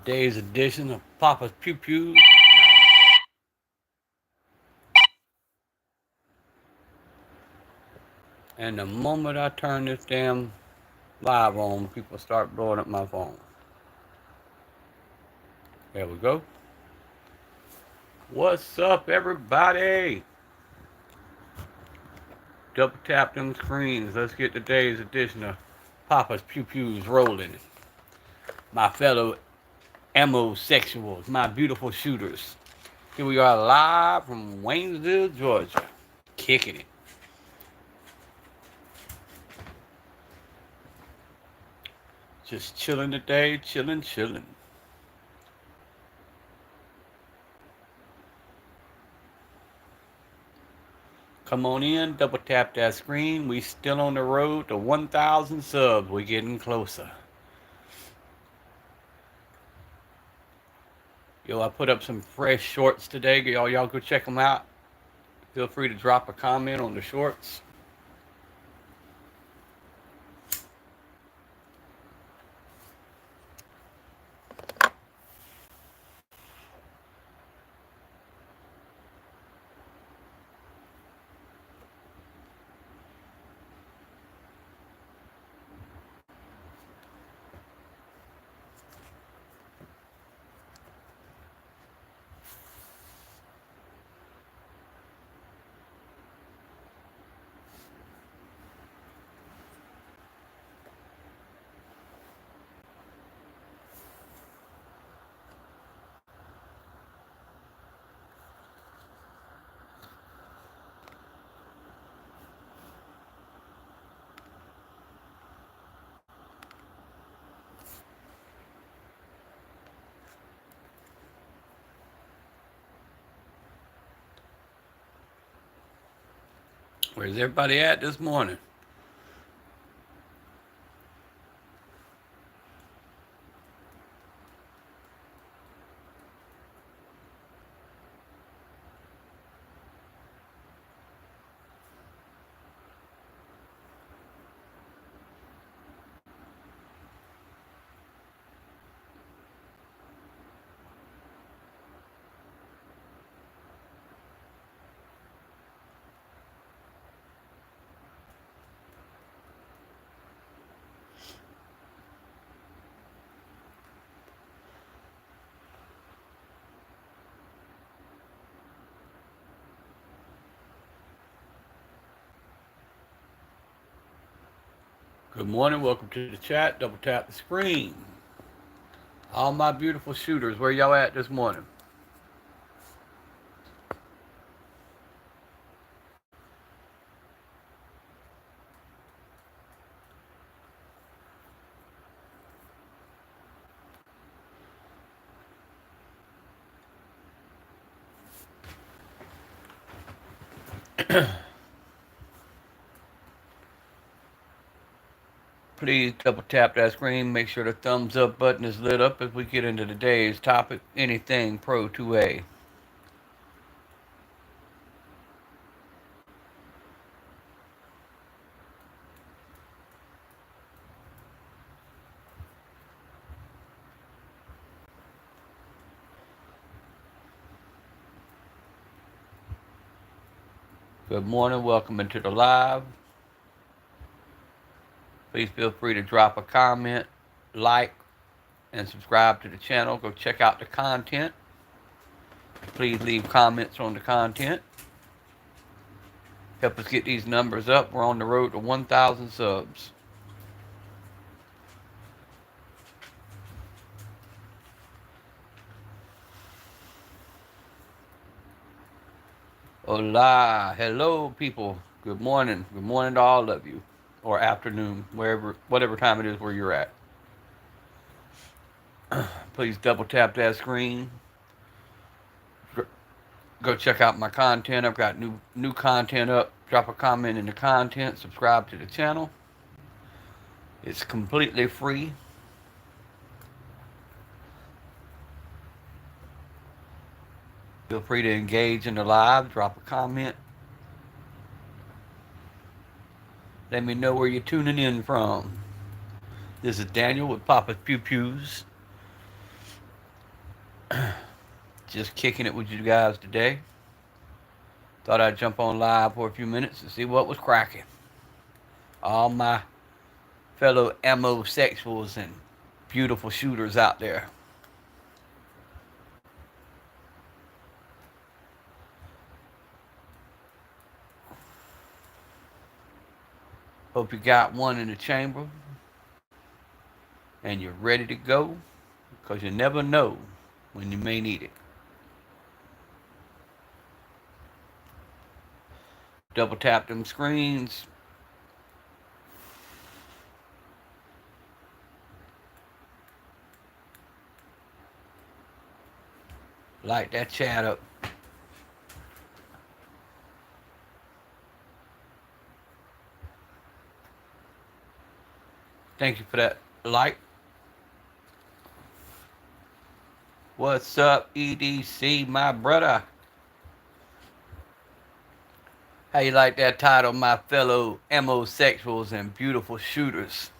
Today's edition of Papa's Pew Pews. And the moment I turn this damn live on, people start blowing up my phone. There we go. What's up, everybody? Double tap them screens. Let's get today's edition of Papa's Pew Pews rolling. My fellow ammosexuals, my beautiful shooters. Here we are live from Waynesville, Georgia. Kicking it. Just chilling today, chilling. Come on in, double tap that screen. We still on the road to 1,000 subs. We're getting closer. Yo, I put up some fresh shorts today. Y'all go check them out. Feel free to drop a comment on the shorts. Where's everybody at this morning? Good morning, welcome to the chat. Double tap the screen. All my beautiful shooters, where y'all at this morning? Please double tap that screen. Make sure the thumbs up button is lit up as we get into today's topic, anything Pro 2A. Good morning, welcome into the live. Please feel free to drop a comment, like, and subscribe to the channel. Go check out the content. Please leave comments on the content. Help us get these numbers up. We're on the road to 1,000 subs. Hola, hello people. Good morning. Good morning to all of you. Or afternoon, whatever time it is where you're at. Please double tap that screen. Go check out my content. I've got new content up. Drop a comment in the content. Subscribe to the channel. It's completely free. Feel free to engage in the live. Drop a comment. Let me know where you're tuning in from. This is Daniel with Papa's Pew Pews. Just kicking it with you guys today. Thought I'd jump on live for a few minutes and see what was cracking. All my fellow ammosexuals and beautiful shooters out there. Hope you got one in the chamber and you're ready to go, because you never know when you may need it. Double tap them screens. Light that chat up. Thank you for that like. What's up, EDC, my brother? How you like that title, my fellow ammosexuals and beautiful shooters?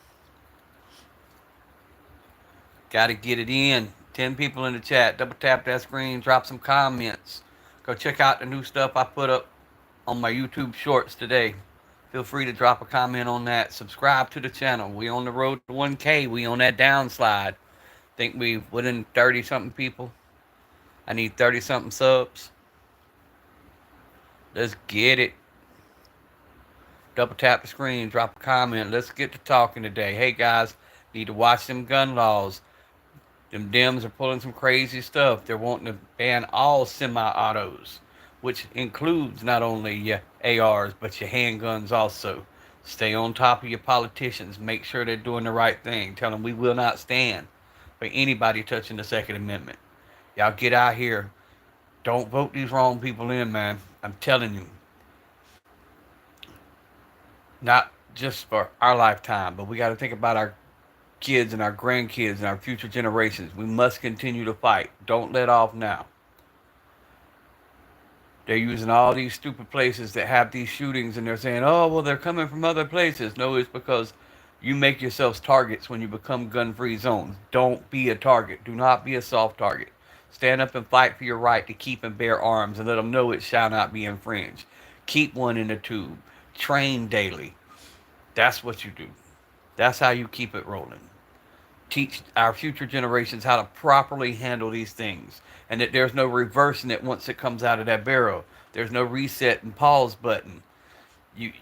Gotta get it in. 10 people in the chat. Double tap that screen. Drop some comments. Go check out the new stuff I put up on my YouTube shorts today. Feel free to drop a comment on that. Subscribe to the channel. We on the road to 1K. We on that downslide. Think we within 30 something people. I need 30 something subs. Let's get it. Double tap the screen. Drop a comment. Let's get to talking today. Hey guys, need to watch them gun laws. Them Dems are pulling some crazy stuff. They're wanting to ban all semi-autos, which includes not only your ARs, but your handguns also. Stay on top of your politicians. Make sure they're doing the right thing. Tell them we will not stand for anybody touching the Second Amendment. Y'all get out here. Don't vote these wrong people in, man. I'm telling you. Not just for our lifetime, but we got to think about our kids and our grandkids and our future generations. We must continue to fight. Don't let off now. They're using all these stupid places that have these shootings, and they're saying, oh, well, they're coming from other places. No, it's because you make yourselves targets when you become gun-free zones. Don't be a target. Do not be a soft target. Stand up and fight for your right to keep and bear arms, and let them know it shall not be infringed. Keep one in the tube. Train daily. That's what you do. That's how you keep it rolling. Teach our future generations how to properly handle these things, and that there's no reversing it once it comes out of that barrel. There's no reset and pause button. You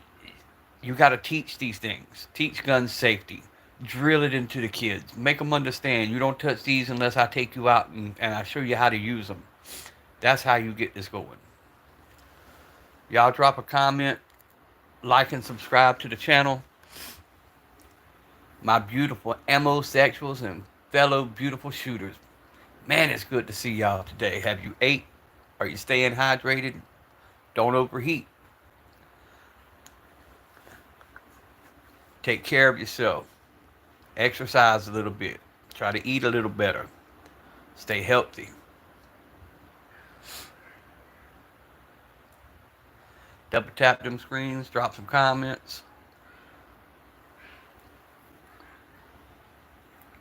got to teach these things. Teach gun safety. Drill it into the kids. Make them understand you don't touch these unless I take you out and I show you how to use them. That's how you get this going. Y'all drop a comment, like and subscribe to the channel. My beautiful ammosexuals and fellow beautiful shooters. Man, it's good to see y'all today. Have you ate? Are you staying hydrated? Don't overheat. Take care of yourself. Exercise a little bit. Try to eat a little better. Stay healthy. Double tap them screens. Drop some comments.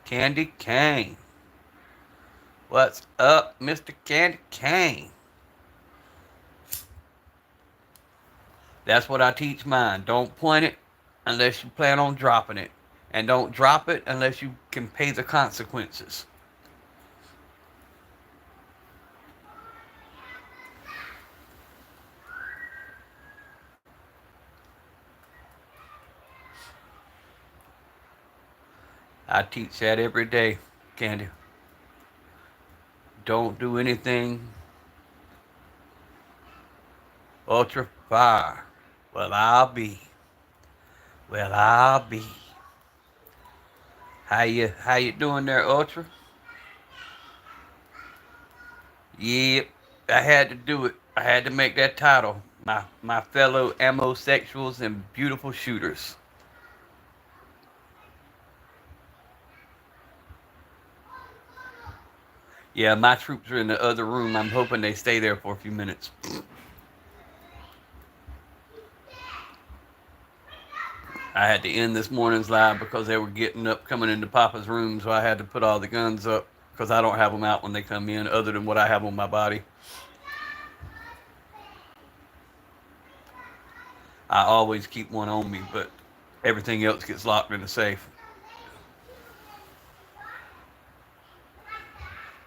Candy Cane. What's up, Mr. Candy Cane? That's what I teach mine. Don't point it unless you plan on dropping it. And don't drop it unless you can pay the consequences. I teach that every day, Candy. Don't do anything ultra fire. Well, I'll be. Well, I'll be. How you doing there, Ultra? Yep, I had to do it. I had to make that title. My fellow ammosexuals and beautiful shooters. Yeah, my troops are in the other room. I'm hoping they stay there for a few minutes. I had to end this morning's live because they were getting up, coming into Papa's room, so I had to put all the guns up. because I don't have them out when they come in, other than what I have on my body. I always keep one on me, but everything else gets locked in the safe.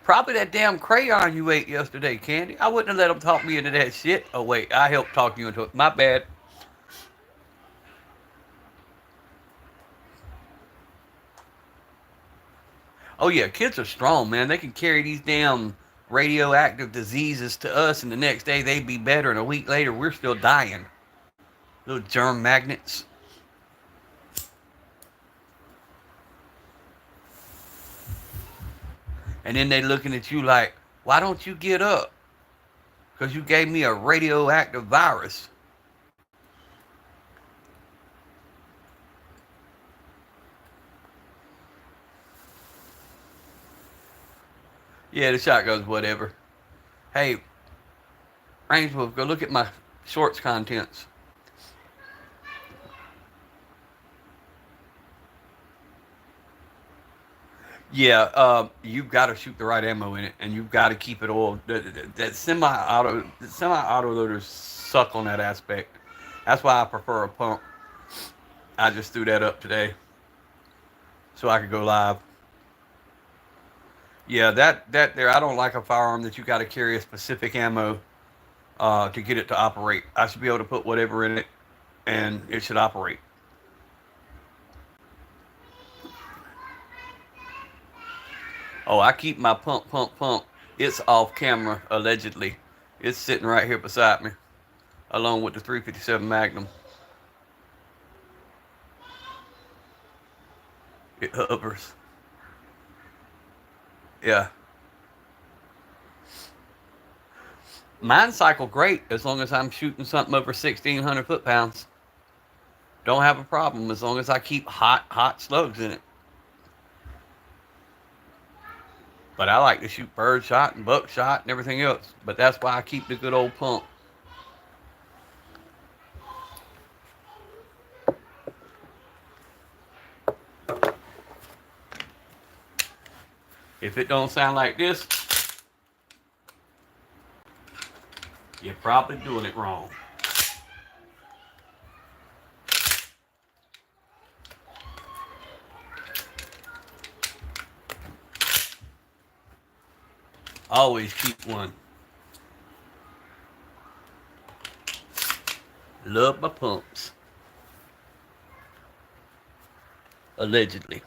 Probably that damn crayon you ate yesterday, Candy. I wouldn't have let them talk me into that shit. Oh, wait, I helped talk you into it. My bad. Oh, yeah, kids are strong, man. They can carry these damn radioactive diseases to us, and the next day they'd be better, and a week later we're still dying. Little germ magnets. And then they looking at you like, why don't you get up? Because you gave me a radioactive virus. Yeah, the shotgun's whatever. Hey, Rangewolf, go look at my shorts contents. Yeah, you've got to shoot the right ammo in it, and you've got to keep it oiled. That semi-auto loaders suck on that aspect. That's why I prefer a pump. I just threw that up today so I could go live. Yeah, that there. I don't like a firearm that you got to carry a specific ammo to get it to operate. I should be able to put whatever in it, and it should operate. Oh, I keep my pump. It's off camera, allegedly. It's sitting right here beside me, along with the 357 Magnum. It hovers. Yeah. Mine cycle great as long as I'm shooting something over 1,600 foot-pounds. Don't have a problem as long as I keep hot slugs in it. But I like to shoot bird shot and buckshot and everything else. But that's why I keep the good old pump. If it don't sound like this, you're probably doing it wrong. Always keep one. Love my pumps. Allegedly.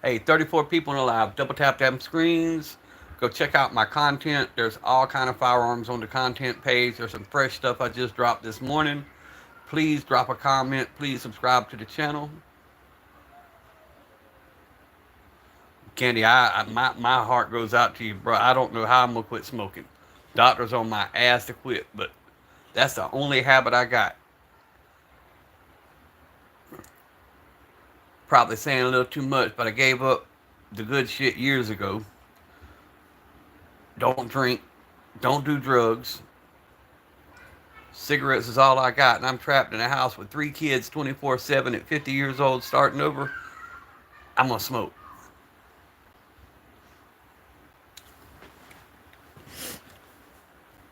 Hey, 34 people in the live. Double tap them screens. Go check out my content. There's all kind of firearms on the content page. There's some fresh stuff I just dropped this morning. Please drop a comment. Please subscribe to the channel. Candy, my heart goes out to you, bro. I don't know how I'm gonna quit smoking. Doctor's on my ass to quit, but that's the only habit I got. Probably saying a little too much, but I gave up the good shit years ago. Don't drink. Don't do drugs. Cigarettes is all I got, and I'm trapped in a house with 3 kids 24/7 at 50 years old starting over. I'm gonna smoke.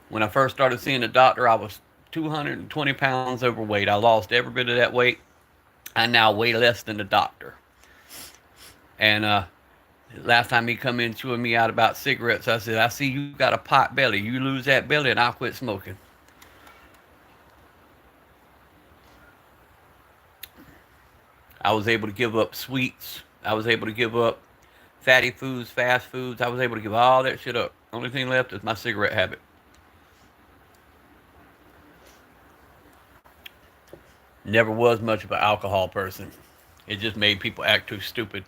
When I first started seeing the doctor, I was 220 pounds overweight. I lost every bit of that weight. I now weigh less than the doctor. And last time he come in chewing me out about cigarettes, I said, I see you got a pot belly. You lose that belly and I'll quit smoking. I was able to give up sweets. I was able to give up fatty foods, fast foods. I was able to give all that shit up. Only thing left is my cigarette habit. Never was much of an alcohol person. It just made people act too stupid.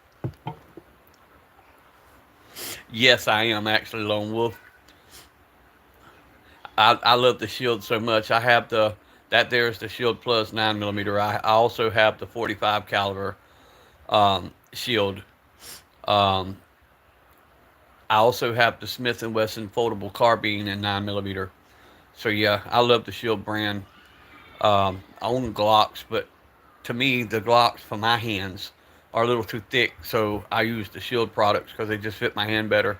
Yes, I am actually Lone Wolf. I love the Shield so much. I have that there's the Shield Plus 9mm. I also have the 45 caliber Shield. I also have the Smith & Wesson foldable carbine in 9mm. So yeah, I love the Shield brand. I own Glocks, but to me, the Glocks for my hands are a little too thick, so I use the Shield products because they just fit my hand better.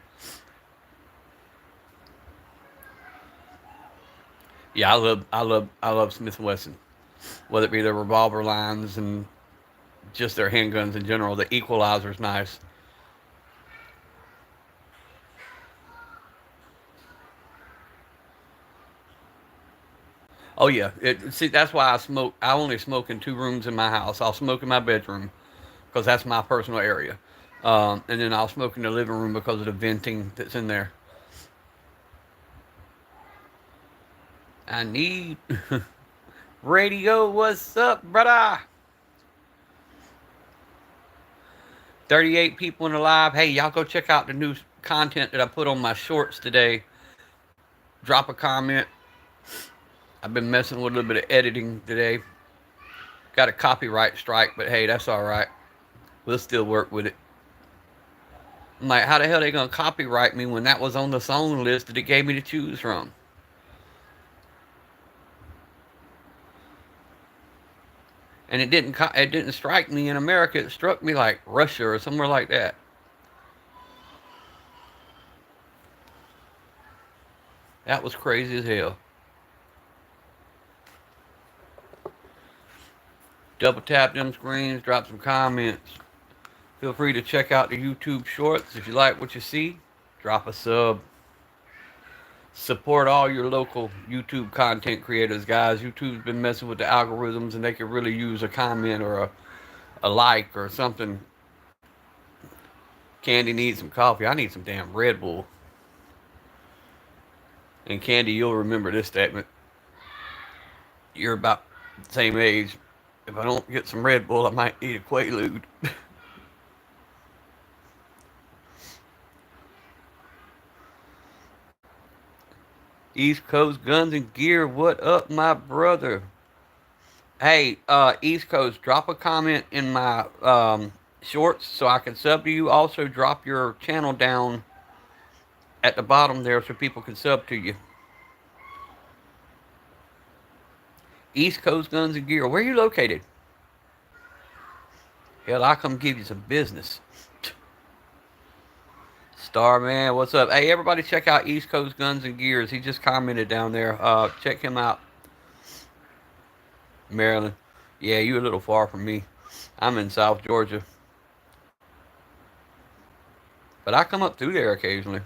Yeah, I love Smith and Wesson, whether it be their revolver lines and just their handguns in general. The Equalizer's nice. Oh yeah, see that's why I smoke. I only smoke in two rooms in my house. I'll smoke in my bedroom because that's my personal area, and then I'll smoke in the living room because of the venting that's in there. I need radio. What's up, brother? 38 people in the live. Hey, y'all go check out the new content that I put on my shorts today. Drop a comment. I've been messing with a little bit of editing today. Got a copyright strike, but hey, that's all right. We'll still work with it. I'm like, how the hell are they gonna copyright me when that was on the song list that it gave me to choose from? And it didn't strike me in America. It struck me like Russia or somewhere like that. That was crazy as hell. Double tap them screens, drop some comments. Feel free to check out the YouTube shorts. If you like what you see, drop a sub. Support all your local YouTube content creators, guys. YouTube's been messing with the algorithms and they could really use a comment or a like or something. Candy needs some coffee. I need some damn Red Bull. And Candy, you'll remember this statement. You're about the same age. If I don't get some Red Bull, I might need a Quaalude. East Coast Guns and Gear, what up, my brother? Hey, East Coast, drop a comment in my shorts so I can sub to you. Also, drop your channel down at the bottom there so people can sub to you. East Coast Guns and Gear, where are you located? Hell, I'll come give you some business. Starman, what's up? Hey, everybody check out East Coast Guns and Gears. He just commented down there. Check him out. Maryland. Yeah, you're a little far from me. I'm in South Georgia. But I come up through there occasionally.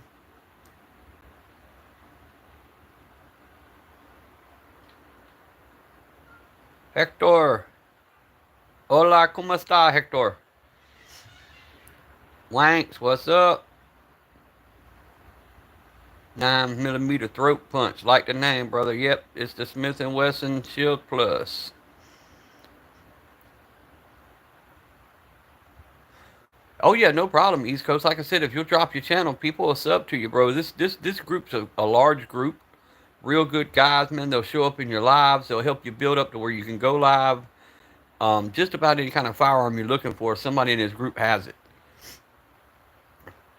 Hector. Hola, ¿cómo está, Hector? Wanks, what's up? 9mm throat punch, like the name, brother. Yep, it's the Smith & Wesson Shield Plus. Oh yeah, no problem, East Coast. Like I said, if you'll drop your channel, people will sub to you, bro. This group's a large group. Real good guys, man. They'll show up in your lives. They'll help you build up to where you can go live. Just about any kind of firearm you're looking for, somebody in this group has it.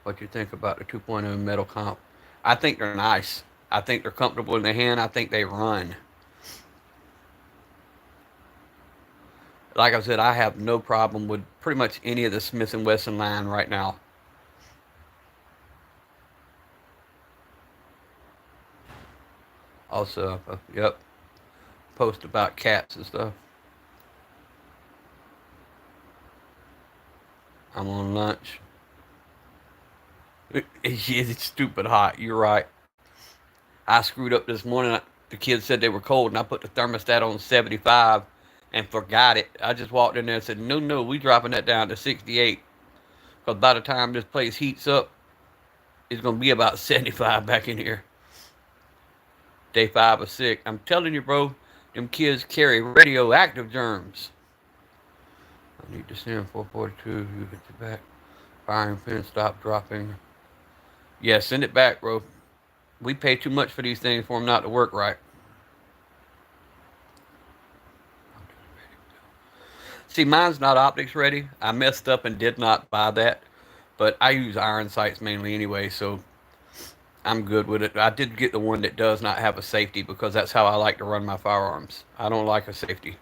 What you think about the 2.0 metal comp? I think they're nice. I think they're comfortable in the hand. I think they run. Like I said, I have no problem with pretty much any of the Smith & Wesson line right now. Also, yep, post about cats and stuff. I'm on lunch. It's stupid hot. You're right. I screwed up this morning. The kids said they were cold, and I put the thermostat on 75 and forgot it. I just walked in there and said, no, we dropping that down to 68. Because by the time this place heats up, it's going to be about 75 back in here. Day 5 of 6. I'm telling you, bro, them kids carry radioactive germs. I need to send 442. You get it back. Firing pin, stop dropping. Yeah, send it back, bro. We pay too much for these things for them not to work right. See, mine's not optics ready. I messed up and did not buy that. But I use iron sights mainly anyway, so I'm good with it. I did get the one that does not have a safety because that's how I like to run my firearms. I don't like a safety.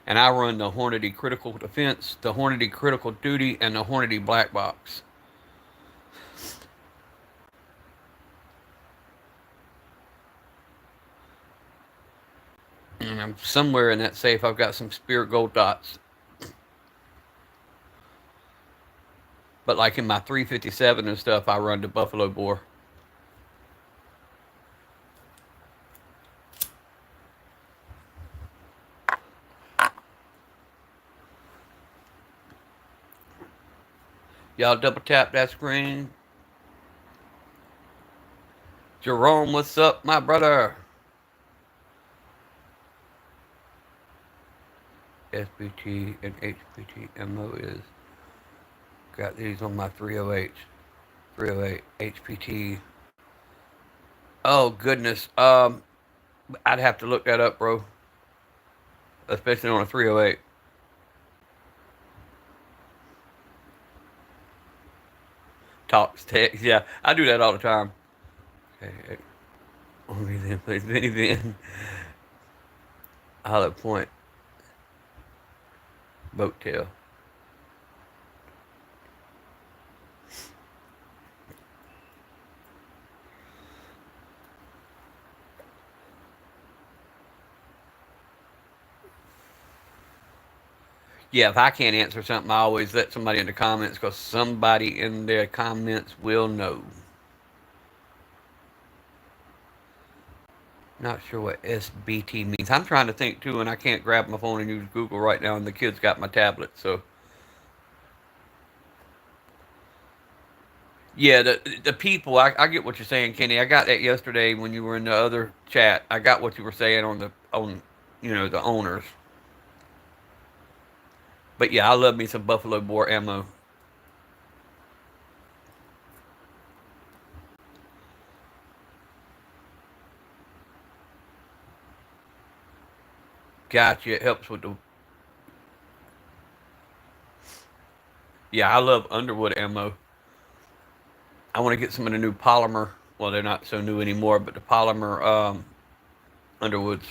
And I run the Hornady Critical Defense, the Hornady Critical Duty, and the Hornady Black Box. And somewhere in that safe, I've got some Spirit Gold dots. But like in my 357 and stuff, I run the Buffalo Bore. Y'all double tap that screen. Jerome, what's up, my brother? SBT and HPT MO is. Got these on my 308. 308 HPT. Oh, goodness. I'd have to look that up, bro. Especially on a 308. Talks, text. Yeah, I do that all the time. Okay. Only then, please. Minivan. Hollow Point. Boat tail. Yeah, if I can't answer something, I always let somebody in the comments because somebody in their comments will know. Not sure what SBT means. I'm trying to think too, and I can't grab my phone and use Google right now, and the kids got my tablet, so. Yeah, the people, I get what you're saying, Kenny. I got that yesterday when you were in the other chat. I got what you were saying on the owners. But yeah, I love me some Buffalo Bore ammo. Gotcha. It helps with the. Yeah, I love Underwood ammo. I want to get some of the new polymer. Well, they're not so new anymore, but the polymer Underwoods.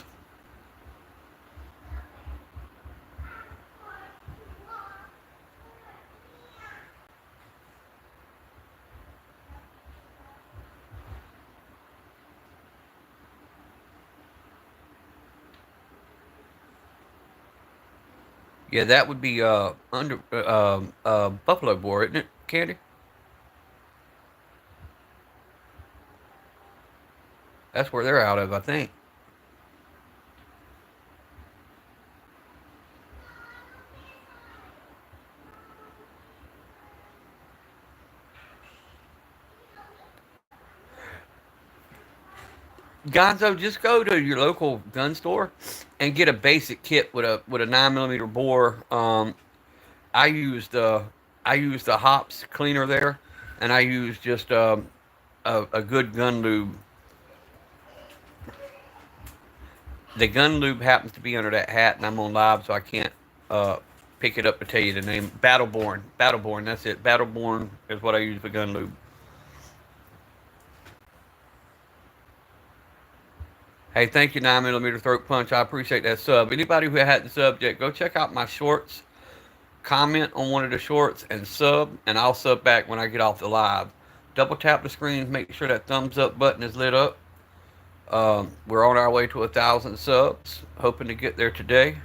Yeah, that would be Buffalo Bore, isn't it, Candy? That's where they're out of, I think. Gonzo, just go to your local gun store and get a basic kit with a 9mm bore. I used I used the hops cleaner there, and I used just a good gun lube. The gun lube happens to be under that hat, and I'm on live, so I can't pick it up to tell you the name. Battleborn. Battleborn. That's it. Battleborn is what I use for gun lube. Hey, thank you, 9mm Throat Punch. I appreciate that sub. Anybody who hadn't subbed yet, go check out my shorts. Comment on one of the shorts and sub, and I'll sub back when I get off the live. Double tap the screen, make sure that thumbs up button is lit up. We're on our way to 1,000 subs. Hoping to get there today.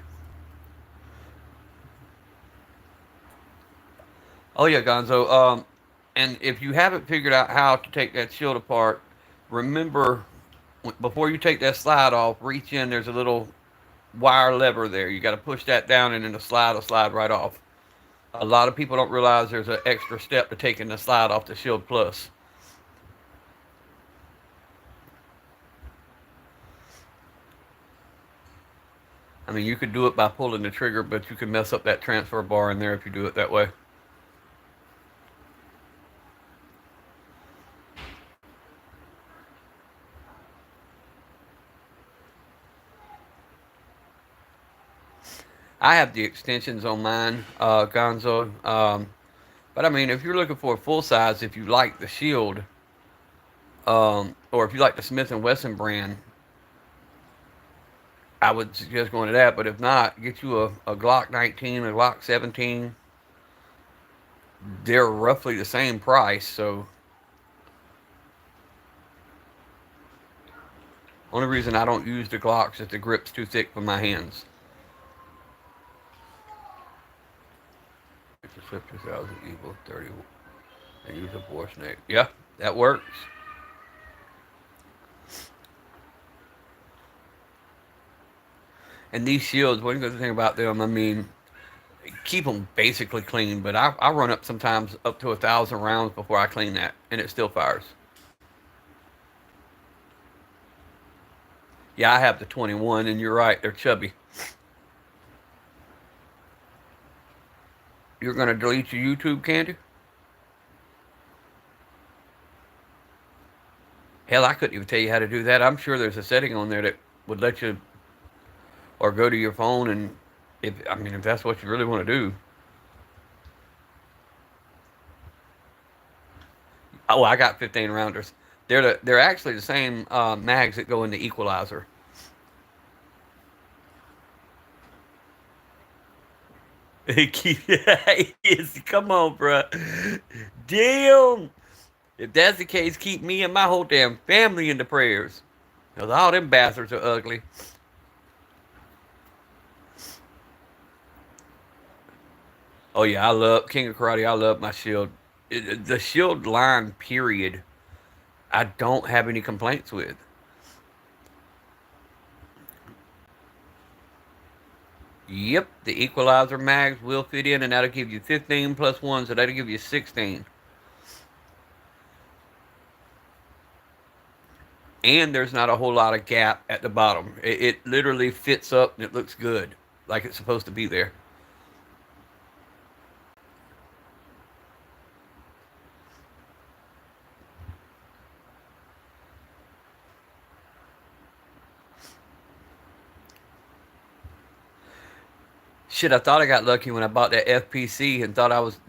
Oh yeah, Gonzo. And if you haven't figured out how to take that shield apart, remember before you take that slide off, reach in. There's a little wire lever there. You got to push that down, and then the slide will slide right off. A lot of people don't realize there's an extra step to taking the slide off the Shield Plus. I mean, you could do it by pulling the trigger, but you can mess up that transfer bar in there if you do it that way. I have the extensions on mine, Gonzo. But I mean, if you're looking for a full size, if you like the Shield, or if you like the Smith & Wesson brand, I would suggest going to that. But if not, get you a Glock 19, a Glock 17. They're roughly the same price. So, only reason I don't use the Glocks is the grip's too thick for my hands. It's a flip 2000 Eagle 30 and use a bore snake. Yeah, that works. And these shields, one good thing about them, I mean, keep them basically clean, but I run up sometimes up to 1,000 rounds before I clean that, and it still fires. Yeah, I have the 21, and you're right, they're chubby. You're going to delete your YouTube, Candy? Hell, I couldn't even tell you how to do that. I'm sure there's a setting on there that would let you, or go to your phone, and if that's what you really want to do. Oh, I got 15 rounders. They're actually the same mags that go in the equalizer. Come on, bro. Damn. If that's the case, keep me and my whole damn family in the prayers. Because all them bastards are ugly. Oh, yeah, I love King of Karate. I love my shield. The shield line, period, I don't have any complaints with. Yep, the equalizer mags will fit in, and that'll give you 15 plus 1, so that'll give you 16. And there's not a whole lot of gap at the bottom. It literally fits up and it looks good, like it's supposed to be there. Shit, I thought I got lucky when I bought that FPC and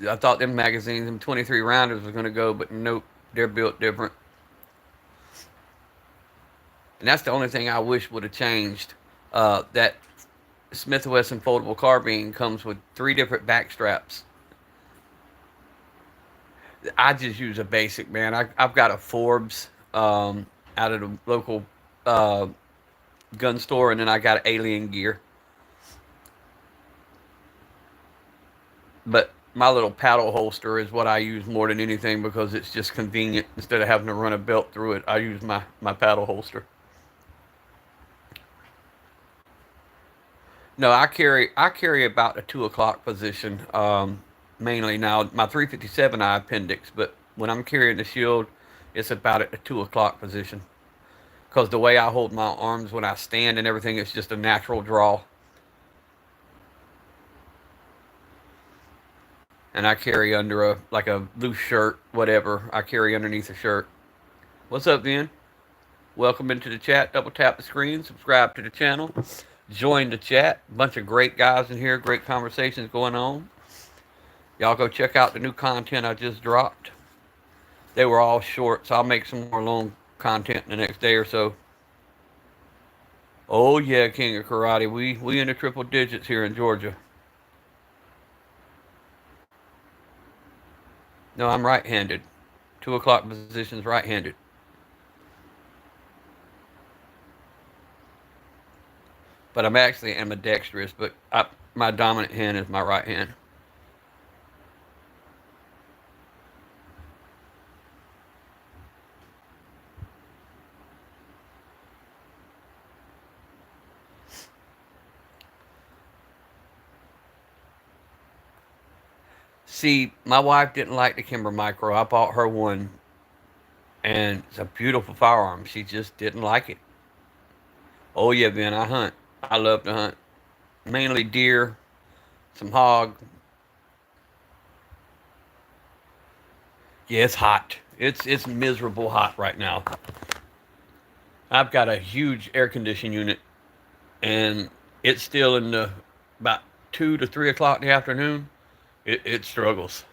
I thought them magazines, them 23 rounders was gonna go, but nope, they're built different. And that's the only thing I wish would have changed. That Smith & Wesson foldable carbine comes with 3 different back straps. I just use a basic, man. I've got a Forbes out of the local uh, gun store, and then I got alien gear. But my little paddle holster is what I use more than anything because it's just convenient. Instead of having to run a belt through it, I use my paddle holster. No, I carry about a 2 o'clock position mainly. Now my 357 I appendix, but when I'm carrying the shield, it's about at the 2 o'clock position because the way I hold my arms when I stand and everything, it's just a natural draw. And I carry under a loose shirt, whatever. I carry underneath a shirt. What's up, Vin? Welcome into the chat. Double tap the screen, subscribe to the channel, join the chat. Bunch of great guys in here, great conversations going on. Y'all go check out the new content I just dropped. They were all short, so I'll make some more long content in the next day or so. Oh yeah, King of Karate. We in the triple digits here in Georgia. No, I'm right-handed. 2 o'clock position's right-handed. But I'm actually ambidextrous, but my dominant hand is my right hand. See, my wife didn't like the Kimber Micro. I bought her one, and it's a beautiful firearm. She just didn't like it. Oh yeah, Ben, I hunt. I love to hunt. Mainly deer, some hog. Yeah, it's hot. It's miserable hot right now. I've got a huge air conditioning unit, and it's still in the about 2 to 3 o'clock in the afternoon. It struggles.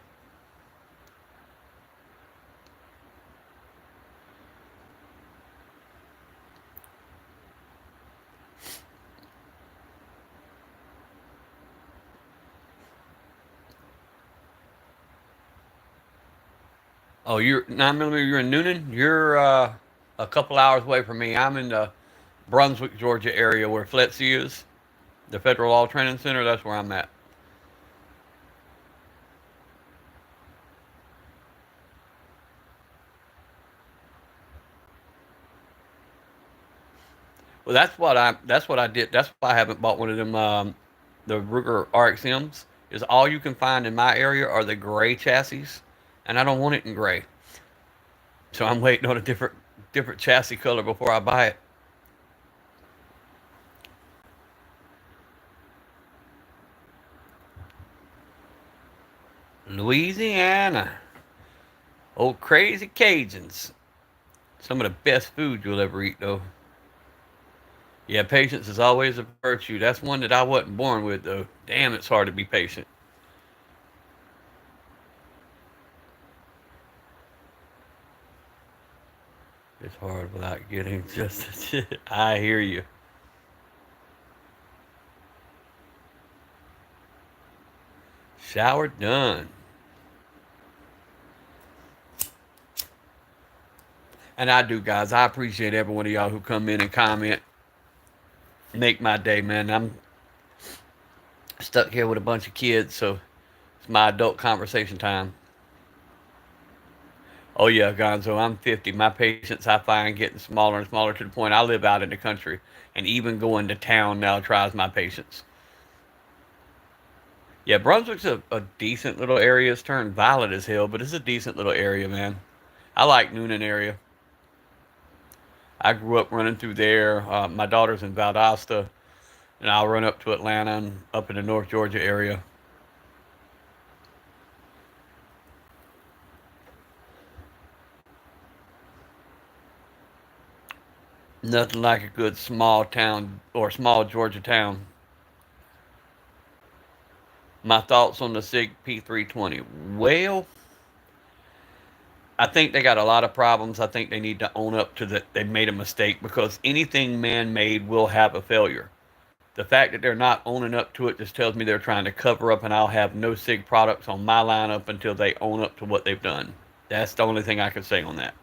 Oh, you're 9 millimeter. You're in Noonan. You're a couple hours away from me. I'm in the Brunswick, Georgia area where FLETC is, the Federal Law Training Center. That's where I'm at. Well, That's what I did. That's why I haven't bought one of them. The Ruger RXMs is all you can find in my area are the gray chassis, and I don't want it in gray. So I'm waiting on a different chassis color before I buy it. Louisiana, old crazy Cajuns. Some of the best food you'll ever eat, though. Yeah, patience is always a virtue. That's one that I wasn't born with, though. Damn, it's hard to be patient. It's hard without getting just. I hear you. Shower done. And I do, guys. I appreciate every one of y'all who come in and comment. Make my day, man. I'm stuck here with a bunch of kids, so it's my adult conversation time. Oh yeah, Gonzo, I'm 50. My patience I find getting smaller and smaller to the point I live out in the country, and even going to town now tries my patience. Yeah, Brunswick's a decent little area. It's turned violent as hell, but it's a decent little area, man. I like Noonan area. I grew up running through there. My daughter's in Valdosta, and I'll run up to Atlanta and up in the North Georgia area. Nothing like a good small town or small Georgia town. My thoughts on the SIG P320. Well, I think they got a lot of problems. I think they need to own up to that they made a mistake because anything man made will have a failure. The fact that they're not owning up to it just tells me they're trying to cover up, and I'll have no SIG products on my lineup until they own up to what they've done. That's the only thing I can say on that.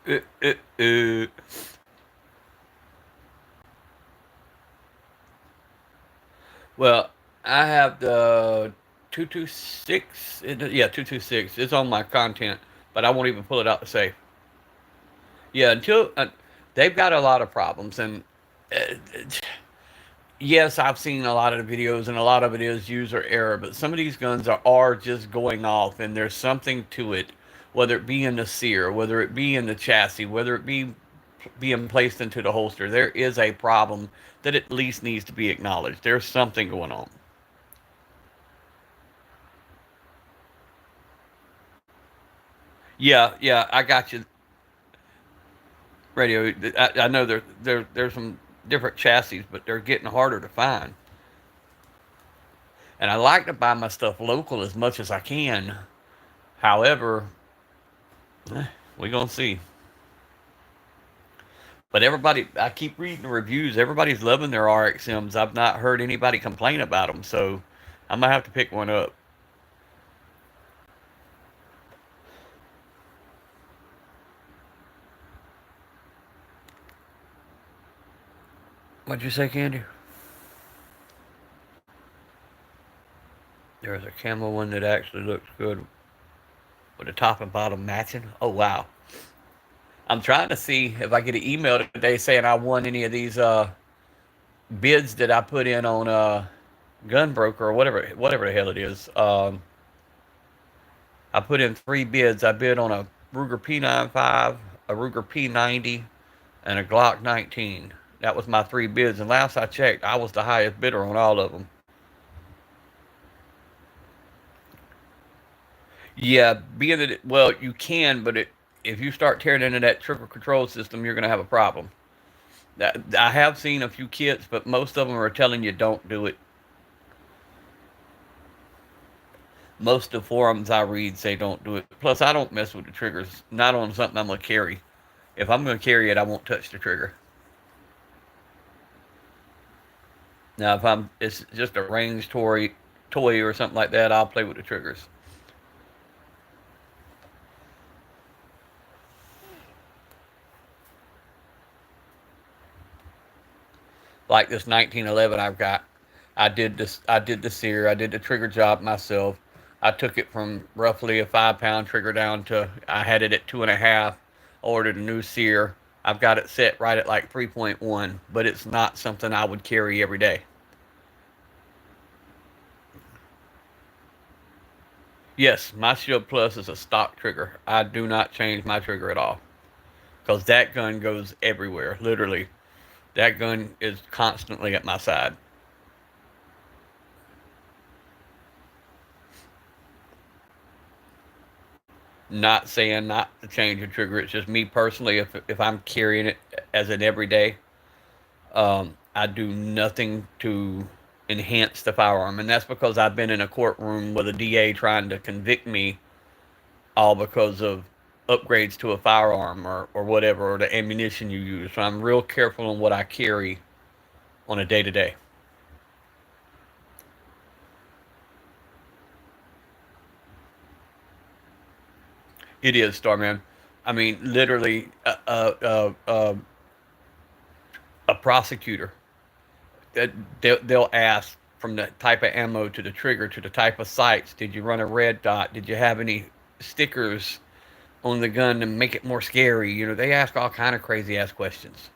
Uh, uh, uh. Well, I have the 226. Yeah, 226. It's on my content, but I won't even pull it out to say. Yeah, until they've got a lot of problems, and uh, yes, I've seen a lot of the videos, and a lot of it is user error. But some of these guns are just going off, and there's something to it, whether it be in the sear, whether it be in the chassis, whether it be being placed into the holster. There is a problem that at least needs to be acknowledged. There's something going on. Yeah, yeah, I got you. Radio. I know there's some different chassis, but they're getting harder to find. And I like to buy my stuff local as much as I can. However, we're gonna see. But everybody, I keep reading the reviews. Everybody's loving their RXMs. I've not heard anybody complain about them, so I'm gonna have to pick one up. What'd you say, Candy? There's a camo one that actually looks good with the top and bottom matching. Oh wow! I'm trying to see if I get an email today saying I won any of these bids that I put in on Gunbroker or whatever the hell it is. I put in three bids. I bid on a Ruger P95, a Ruger P90, and a Glock 19. That was my three bids. And last I checked, I was the highest bidder on all of them. Yeah, being that well, you can, but if you start tearing into that trigger control system, you're going to have a problem. I have seen a few kits, but most of them are telling you don't do it. Most of the forums I read say don't do it. Plus, I don't mess with the triggers. Not on something I'm gonna carry. If I'm gonna carry it, I won't touch the trigger. Now, if it's just a ranged toy or something like that, I'll play with the triggers. Like this 1911 I've got. I did this. I did the sear. I did the trigger job myself. I took it from roughly a 5 pound trigger down to I had it at 2.5. Ordered a new sear. I've got it set right at like 3.1, but it's not something I would carry every day. Yes, my Shield Plus is a stock trigger. I do not change my trigger at all because that gun goes everywhere. Literally, that gun is constantly at my side. Not saying not to change a trigger. It's just me personally. If I'm carrying it as an everyday, I do nothing to enhance the firearm, and that's because I've been in a courtroom with a DA trying to convict me, all because of upgrades to a firearm or whatever, or the ammunition you use. So I'm real careful on what I carry on a day to day. It is, Starman. I mean, literally, a prosecutor, they'll ask from the type of ammo to the trigger to the type of sights. Did you run a red dot? Did you have any stickers on the gun to make it more scary? You know, they ask all kind of crazy ass questions.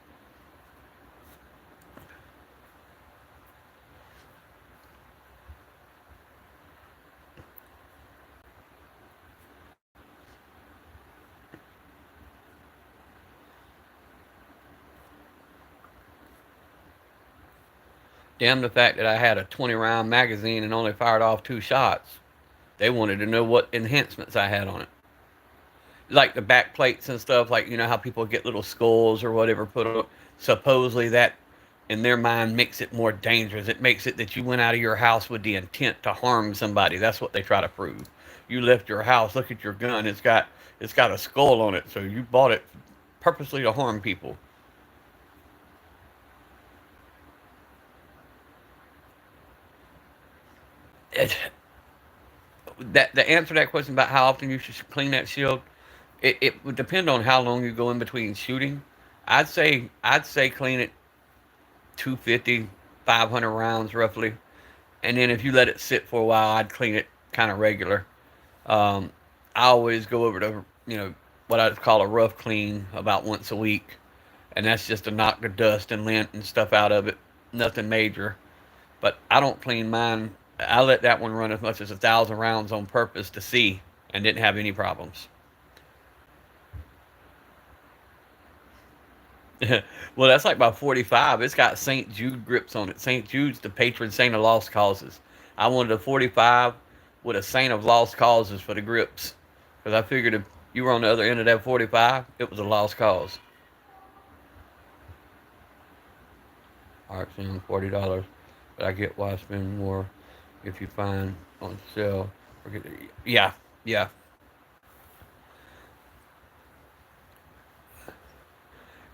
Damn the fact that I had a 20 round magazine and only fired off 2 shots. They wanted to know what enhancements I had on it. Like the back plates and stuff, like you know how people get little skulls or whatever put on. Supposedly that, in their mind, makes it more dangerous. It makes it that you went out of your house with the intent to harm somebody. That's what they try to prove. You left your house. Look at your gun. It's got a skull on it. So you bought it purposely to harm people. It, that the answer to that question about how often you should clean that shield, it would depend on how long you go in between shooting. I'd say clean it 250, 500 rounds roughly, and then if you let it sit for a while, I'd clean it kind of regular. Um, I always go over to what I'd call a rough clean about once a week, and that's just to knock the dust and lint and stuff out of it. Nothing major, but I don't clean mine. I let that one run as much as 1,000 rounds on purpose to see, and didn't have any problems. Well, that's like my 45. It's got St. Jude grips on it. St. Jude's the patron saint of lost causes. I wanted a 45 with a saint of lost causes for the grips. Because I figured if you were on the other end of that 45, it was a lost cause. Alright, so $40. But I get why I spend more if you find on sale. Yeah, yeah.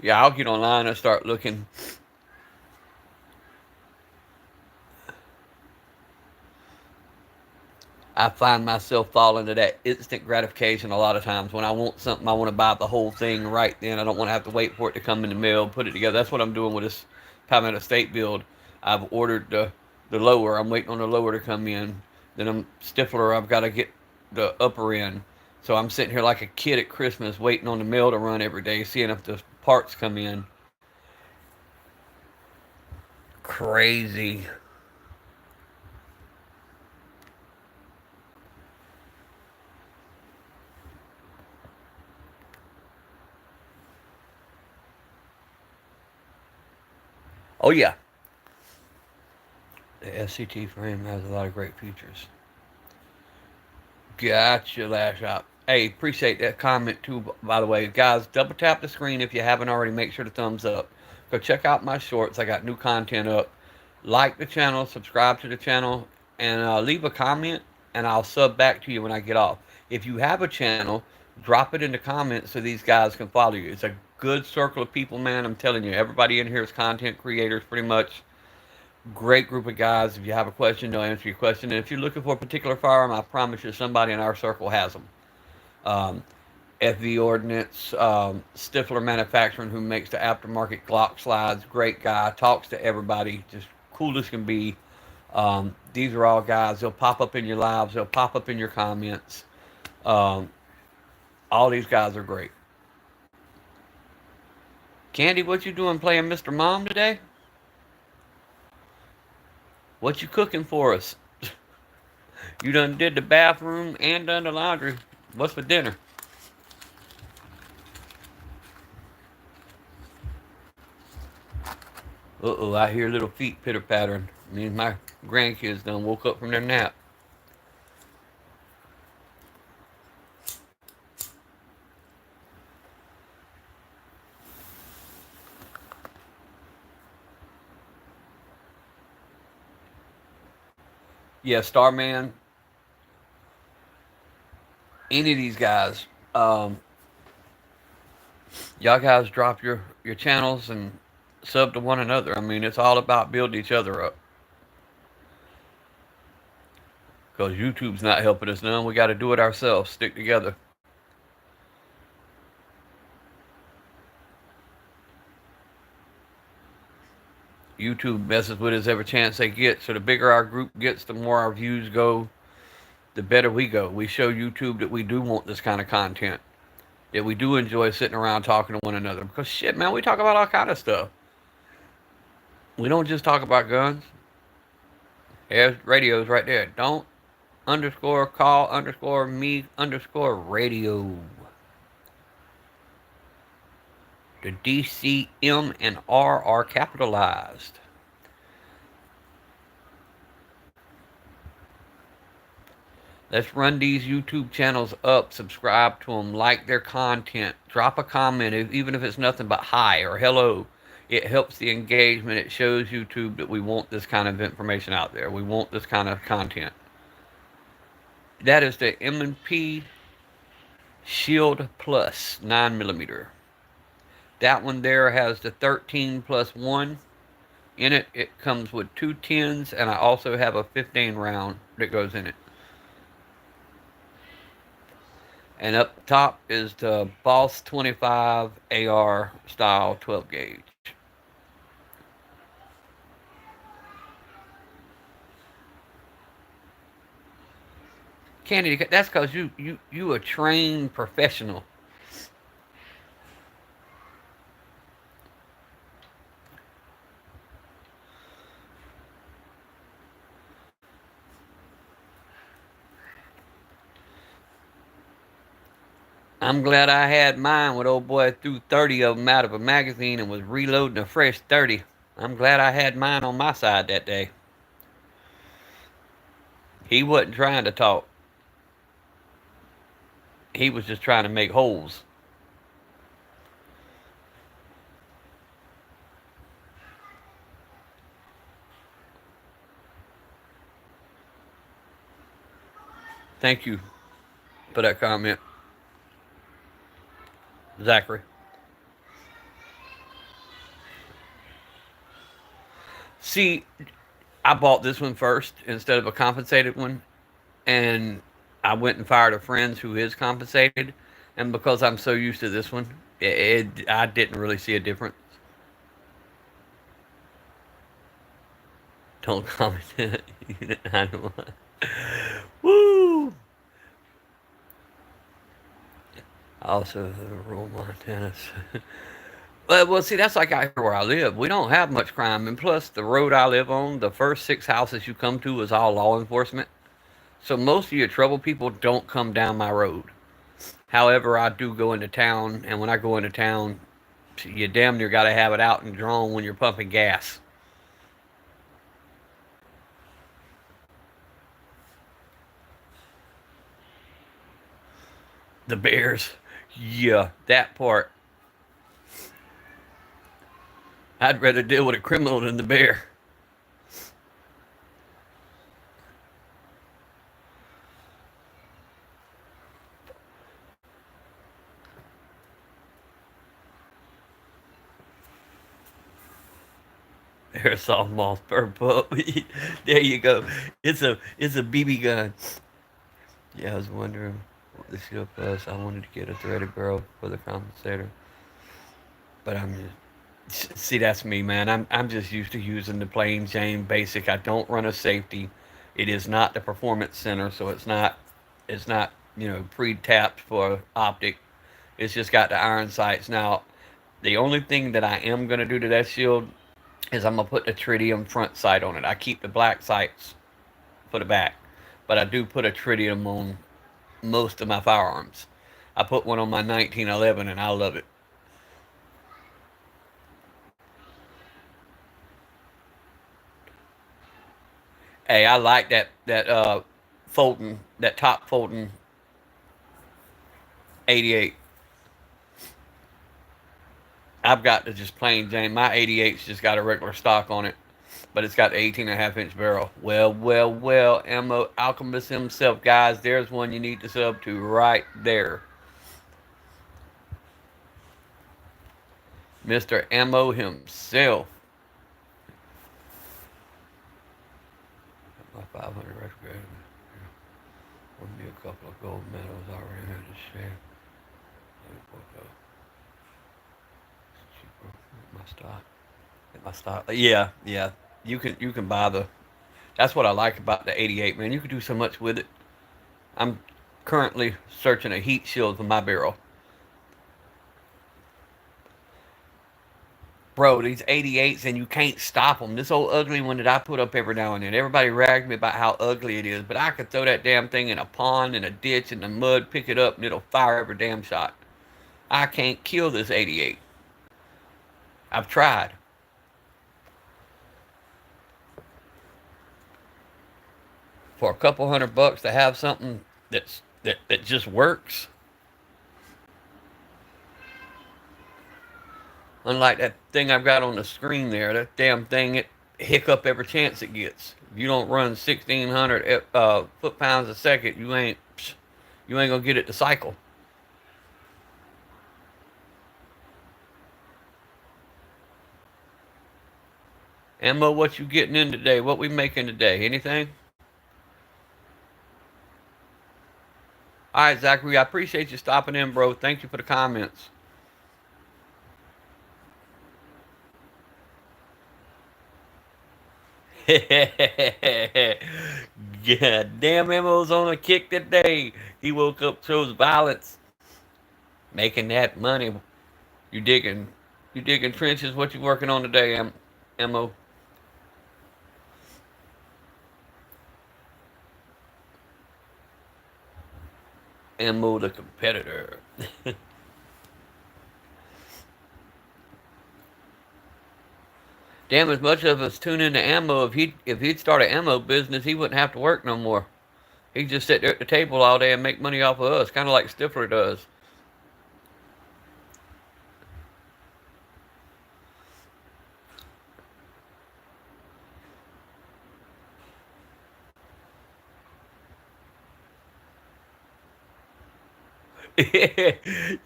Yeah, I'll get online and start looking. I find myself falling to that instant gratification a lot of times. When I want something, I want to buy the whole thing right then. I don't want to have to wait for it to come in the mail, put it together. That's what I'm doing with this Palmetto State build. I've ordered the lower. I'm waiting on the lower to come in. Then I'm stifler. I've got to get the upper end. So I'm sitting here like a kid at Christmas waiting on the mail to run every day, seeing if the parts come in. Crazy. Oh yeah, the SCT frame has a lot of great features. Gotcha, Lash Out. Hey, appreciate that comment too, by the way. Guys, double tap the screen if you haven't already. Make sure to thumbs up. Go check out my shorts. I got new content up. Like the channel, subscribe to the channel, and leave a comment. and I'll sub back to you when I get off. If you have a channel, drop it in the comments so these guys can follow you. It's a good circle of people, man. I'm telling you, everybody in here is content creators pretty much. Great group of guys. If you have a question, they'll answer your question. And if you're looking for a particular firearm, I promise you somebody in our circle has them. FV Ordnance, Stifler Manufacturing, who makes the aftermarket Glock slides. Great guy, talks to everybody, just cool as can be. These are all guys. They'll pop up in your lives. They'll pop up in your comments. Um, all these guys are great. Candy, what you doing playing Mr. Mom today? What you cooking for us? You done did the bathroom and done the laundry. What's for dinner? Uh-oh, I hear little feet pitter-pattering. Means my grandkids done woke up from their nap. Yeah, Starman, any of these guys, y'all guys drop your channels and sub to one another. I mean, it's all about building each other up. Because YouTube's not helping us none. We got to do it ourselves. Stick together. YouTube messes with us every chance they get. So the bigger our group gets, the more our views go, the better we go. We show YouTube that we do want this kind of content. That we do enjoy sitting around talking to one another. Because shit, man, we talk about all kind of stuff. We don't just talk about guns. There's radios right there. Don't underscore call underscore me underscore radio. The D, C, M, and R are capitalized. Let's run these YouTube channels up, subscribe to them, like their content, drop a comment, even if it's nothing but hi or hello. It helps the engagement. It shows YouTube that we want this kind of information out there. We want this kind of content. That is the M&P Shield Plus 9mm. That one there has the 13+1 in it. It comes with 2 10s, and I also have a 15 round that goes in it. And up top is the Boss 25 AR style 12 gauge. Candy, that's because you a trained professional. I'm glad I had mine when old boy threw 30 of them out of a magazine and was reloading a fresh 30. I'm glad I had mine on my side that day. He wasn't trying to talk. He was just trying to make holes. Thank you for that comment, Zachary. See, I bought this one first instead of a compensated one, and I went and fired a friend who is compensated, and because I'm so used to this one, I didn't really see a difference. Don't comment. I don't want. Woo! Also, the rural Montana. Well, see, that's like out here where I live. We don't have much crime, and plus, the road I live on, the first 6 houses you come to is all law enforcement. So most of your trouble people don't come down my road. However, I do go into town, and when I go into town, you damn near got to have it out and drawn when you're pumping gas. The bears. Yeah, that part. I'd rather deal with a criminal than the bear. Airsoft moss per pup. There you go. It's a BB gun. Yeah, I was wondering what the shield was. I wanted to get a threaded barrel for the compensator, but I'm just see that's me, man. I'm just used to using the plain Jane basic. I don't run a safety. It is not the performance center, so it's not pre-tapped for optic. It's just got the iron sights. Now, the only thing that I am gonna do to that shield is I'm gonna put the tritium front sight on it. I keep the black sights for the back, but I do put a tritium on most of my firearms. I put one on my 1911 and I love it. Hey, I like that folding, that top folding 88. I've got the just plain Jane. My 88's just got a regular stock on it, but it's got the 18.5-inch barrel. Well, Ammo Alchemist himself, guys. There's one you need to sub to right there. Mr. Ammo himself. My 500 retrograde. Will be a couple of gold medals already in the share. Cheaper. My stock. My stock. Yeah. You can buy the. That's what I like about the 88, man. You can do so much with it. I'm currently searching a heat shield for my barrel. Bro, these 88s, and you can't stop them. This old ugly one that I put up every now and then. Everybody rags me about how ugly it is, but I could throw that damn thing in a pond, in a ditch, in the mud, pick it up, and it'll fire every damn shot. I can't kill this 88. I've tried. For a couple $100 to have something that just works. Unlike that thing I've got on the screen there, that damn thing, it hiccup every chance it gets. If you don't run 1,600 foot pounds a second, you ain't gonna get it to cycle. Ammo, what you getting in today? What we making today? Anything? All right, Zachary, I appreciate you stopping in, bro. Thank you for the comments. Yeah, damn Ammo's on a kick today. He woke up, chose violence, making that money. You digging, you digging trenches. What you working on today, Mo? Mo the competitor. Damn, as much of us tune into Ammo, if he'd start an ammo business, he wouldn't have to work no more. He'd just sit there at the table all day and make money off of us, kind of like Stifler does.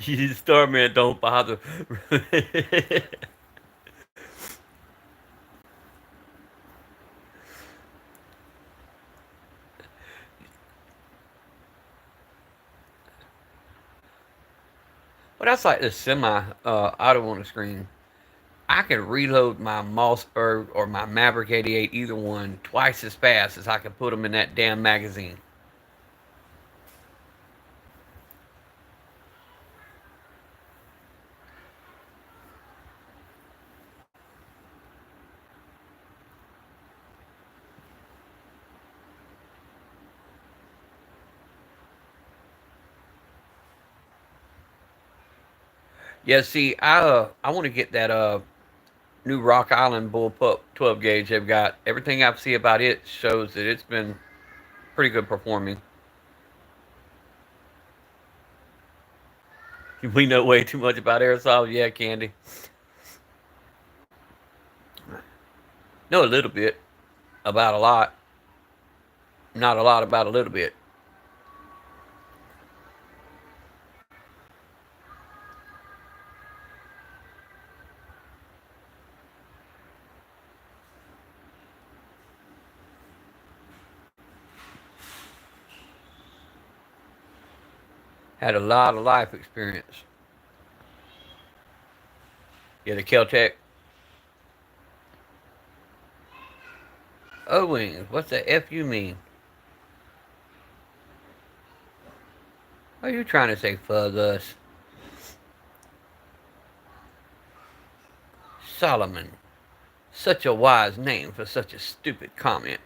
You Starman don't bother. Well, that's like the semi auto on the screen. I can reload my Mossberg or my Maverick 88, either one, twice as fast as I can put them in that damn magazine. Yeah, see, I want to get that new Rock Island Bullpup 12 gauge they've got. Everything I see about it shows that it's been pretty good performing. We know way too much about airsoft, yeah, Candy. Know a little bit about a lot, not a lot about a little bit. Had a lot of life experience. Yeah, the Kel-Tec. O-wings. What's the F you mean? What are you trying to say, fuzz us? Solomon. Such a wise name for such a stupid comment.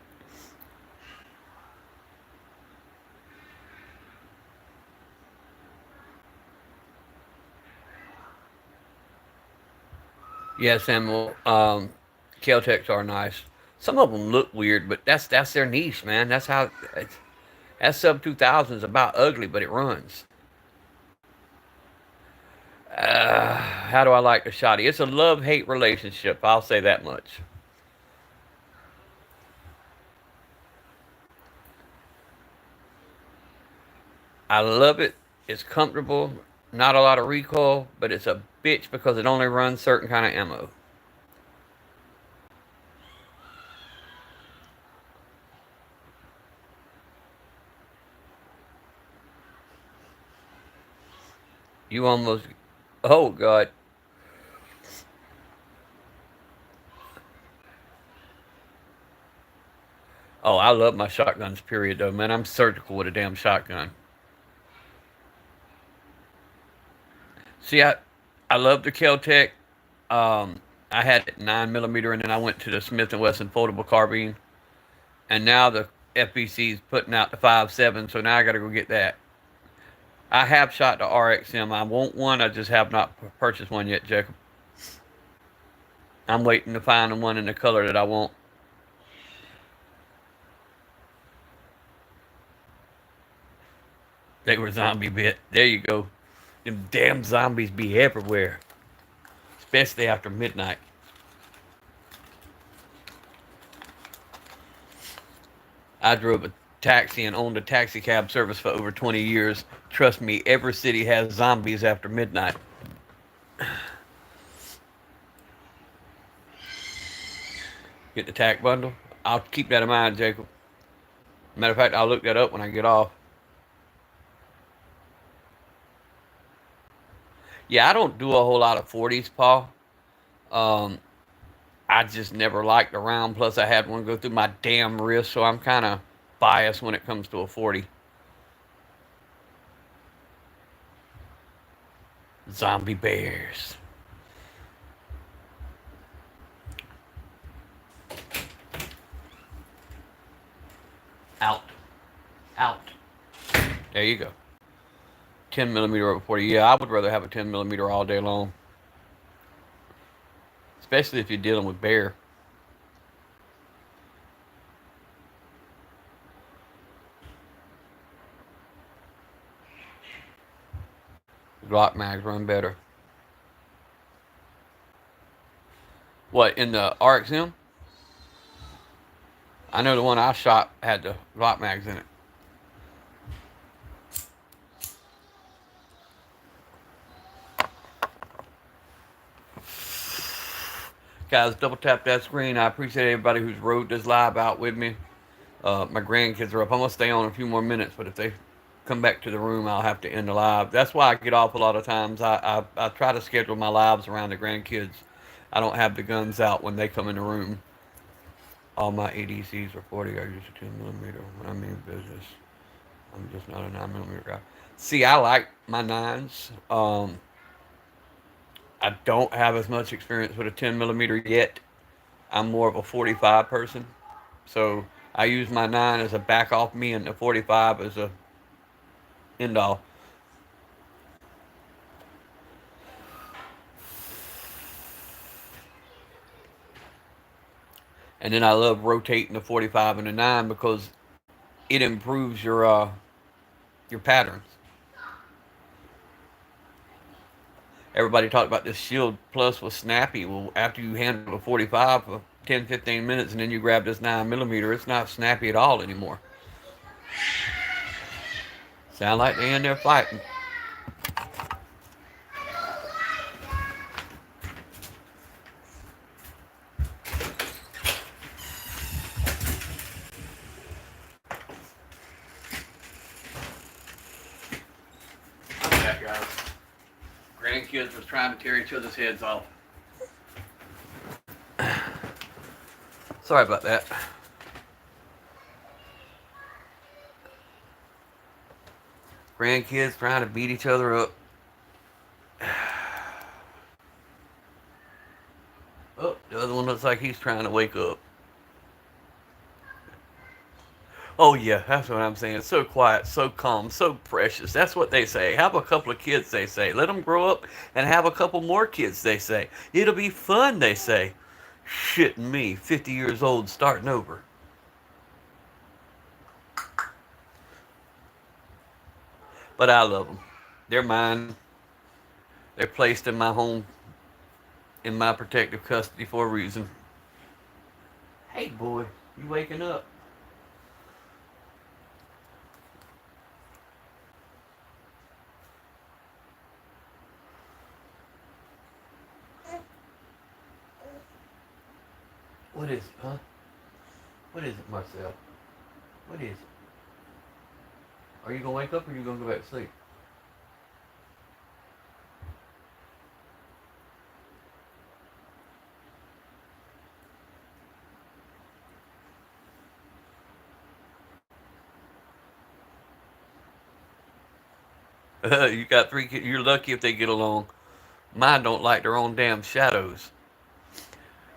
Yes, Samuel. Kel-Tecs are nice. Some of them look weird, but that's their niche, man. That's how. That sub 2000 is about ugly, but it runs. How do I like the shotty? It's a love-hate relationship. I'll say that much. I love it. It's comfortable. Not a lot of recoil, but it's a bitch because it only runs certain kind of ammo. You almost. Oh, God. Oh, I love my shotguns, period, though, man. I'm surgical with a damn shotgun. See, I love the Kel-Tec. I had it 9mm, and then I went to the Smith& Wesson foldable carbine. And now the FBC's putting out the 5.7, so now I got to go get that. I have shot the RXM. I want one. I just have not purchased one yet, Jacob. I'm waiting to find the one in the color that I want. They were zombie bit. There you go. Them damn zombies be everywhere, especially after midnight. I drove a taxi and owned a taxi cab service for over 20 years. Trust me, every city has zombies after midnight. Get the tack bundle? I'll keep that in mind, Jacob. Matter of fact, I'll look that up when I get off. Yeah, I don't do a whole lot of 40s, Paul. Um, I just never liked the round. Plus, I had one go through my damn wrist, so I'm kind of biased when it comes to a 40. Zombie bears. Out. Out. There you go. 10mm over 40. Yeah, I would rather have a 10mm all day long. Especially if you're dealing with bear. Glock mags run better. What, in the RXM? I know the one I shot had the Glock mags in it. Guys, double tap that screen. I appreciate everybody who's rode this live out with me. My grandkids are up. I'm going to stay on a few more minutes, but if they come back to the room, I'll have to end the live. That's why I get off a lot of times. I try to schedule my lives around the grandkids. I don't have the guns out when they come in the room. All my ADCs are 40. I use a 10mm when I mean business. I'm just not a 9mm guy. See, I like my 9s. I don't have as much experience with a 10mm yet. I'm more of a 45 person. So I use my 9 as a back off me and the 45 as a end all. And then I love rotating the 45 and the 9 because it improves your patterns. Everybody talked about this Shield Plus was snappy. Well, after you handle a 45 for 10, 15 minutes and then you grab this 9mm, it's not snappy at all anymore. Sound like they in there fighting. kids was trying to tear each other's heads off. Sorry about that. Grandkids trying to beat each other up. Oh, the other one looks like he's trying to wake up. Oh yeah, that's what I'm saying. So quiet, so calm, so precious. That's what they say. Have a couple of kids, they say. Let them grow up and have a couple more kids, they say. It'll be fun, they say. Shit me, 50 years old, starting over. But I love them. They're mine. They're placed in my home, in my protective custody for a reason. Hey boy, you waking up? What is it, huh? What is it, Marcel? What is it? Are you gonna wake up or are you gonna go back to sleep? You got 3 kids. You're lucky if they get along. Mine don't like their own damn shadows.